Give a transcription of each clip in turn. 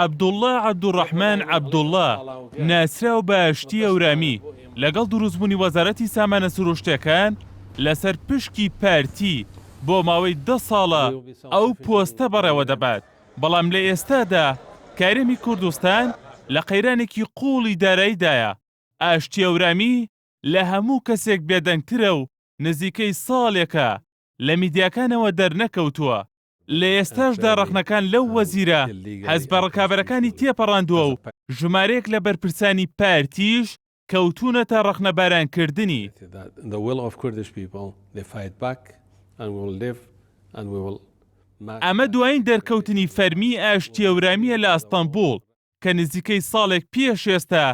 عەبدوڵڵا عەبدوڕەحمان عەبدوڵڵا ناسراو بە ئاشتی ئەورامی لەگەڵ دروستبوونی وەزارەتی سامانە سروشتیەکان لەسەر پشکی پارتی بۆ ماوەی 10 ساڵە ئەو پۆستە بەڕێوە دەبات. بەڵام لە ئێستادا کارێمی کوردستان لە قەیرانێکی قوڵی داراییدایە. ئاشتی ئەورامی لە هەموو کەسێک بێدەنگترە و نزیکەی ساڵێکە لە میدیاکانەوە دەرنەکەوتووە. لە ئێستاشدا ڕەخنەکان لەو وەزیرە حەزب بە ڕکابەرەکانی تێپەڕاندووە و ژمارەیەک لە بەرپرسانی پارتیش کەوتونەتە ڕەخنەبارانکردنی. ئەمە دوایین دەرکەوتنی فەرمی ئاشتی ئەورامیە لە ئەستەمبوڵ کە نزیکەی ساڵێک پێش ئێستا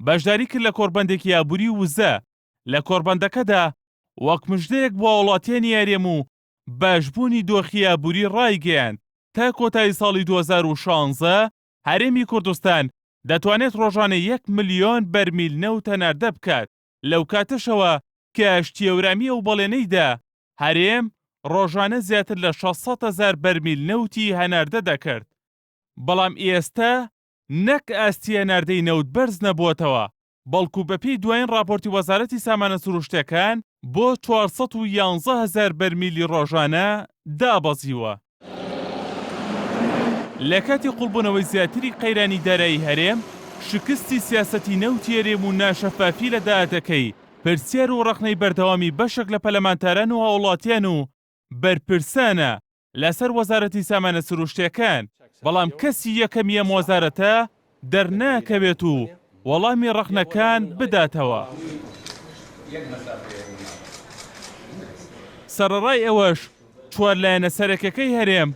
بەشداری کرد لە کۆڕبەندێکی ئابووری وزە. لە کۆڕبەندەکەدا وەک مژدەیەک بۆ وڵاتیانی هەرێم و باشبوونی دۆخی ئابووری ڕایگەیاند تا کۆتایی ساڵی 2016 هەرێمی کوردستان دەتوانێت ڕۆژانە 1 ملیۆن بەرمیل نەوت هەناردە بکات. لەو کاتەشەوە کە ئاشتی ئەورامی ئەو بەڵێنەیدا هەرێم ڕۆژانە زیاتر لە 600,000 بەرمیل نەوتی هەناردە دەکرد. بەڵام ئێستا نەک ئاستی هەناردەی نەوت بەرز نەبووەتەوە، بەڵکو بەپێی دوایین راپۆرتی وەزارەتی سامانە سروشتیەکان بۆ 411,000 بەرمیلی ڕۆژانە دابەزیوە. لە کاتی قوڵبوونەوەی زیاتری قەیرانی دارایی هەرێم، شکستی سیاسەتی نەوتی هەرێم و ناشەفافی لە داهاتەکەی پرسیار و ڕەخنەی بەردەوامی بەشێک لە پەرلەمانتاران و هاوڵاتیان و بەرپرسانە لەسەر وەزارەتی سامانە سروشتیەکان. بەڵام کەسی یەکەمی ئەم وەزارەتە دەرناکەوێت و وەڵامی ڕەخنەکان بداتەوە. سەرەڕای ئەوەش چوار لایەنە سەرەکیەکەی هەرێم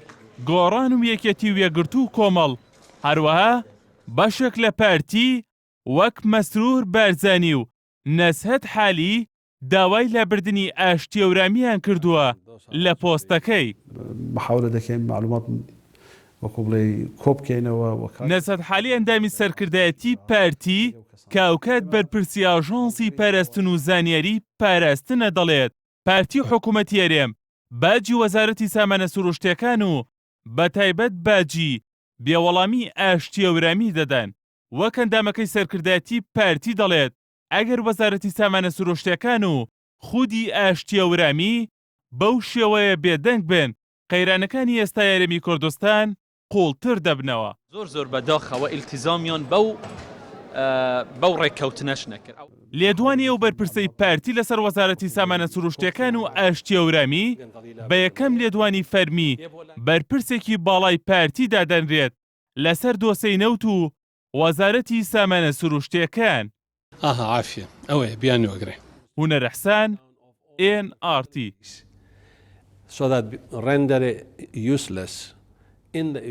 گۆڕان و یەکێتی و یەکگرتوو و کۆمەڵ، هەروەها بەشێک لە پارتی وەک مەسرور بارزانی و نەزهەت حالی داوای لەبردنی ئاشتی ئەورامیان کردووە لە پۆستەکەی. نەزهەت حالی ئەندامی سەرکردایەتی پارتی کاوکات بەرپرسی ئاژانسی پاراستن و زانیاری پاراستنە دەڵێت پارتی حکوومەتی هەرێم باجی وەزارەتی سامانە سروشتیەکان و بەتایبەت باجی بێوەڵامی ئاشتی ئەورامی دەدەن. وەک ئەندامەکەی سەرکردایەتی پارتی دەڵێت ئەگەر وەزارەتی سامانە سروشتیەکان و خودی ئاشتی ئەورامی بەو شێوەیە بێدەنگ بن، قەیرانەکانی ئێستا هەرێمی کوردستان قوڵتر دەبنەوە. زۆر بەداخەوە ئیلتیزامیان بەو ڕێککەوتنەش نەکرد. لێدوانی ئەو بەرپرسەی پارتی لەسەر وەزارەتی سامانە سروشتیەکان و ئاشتی ئەورامی بە یەکەم لێدوانی فەرمی بەرپرسێکی باڵای پارتی دادەنرێت لەسەر دۆسەی نەوت و وەزارەتی سامانە سروشتیەکان. عافیە ئەوەیە بیان وەگرێ. هونەر ئەحسان، NRT. So that render it useless in the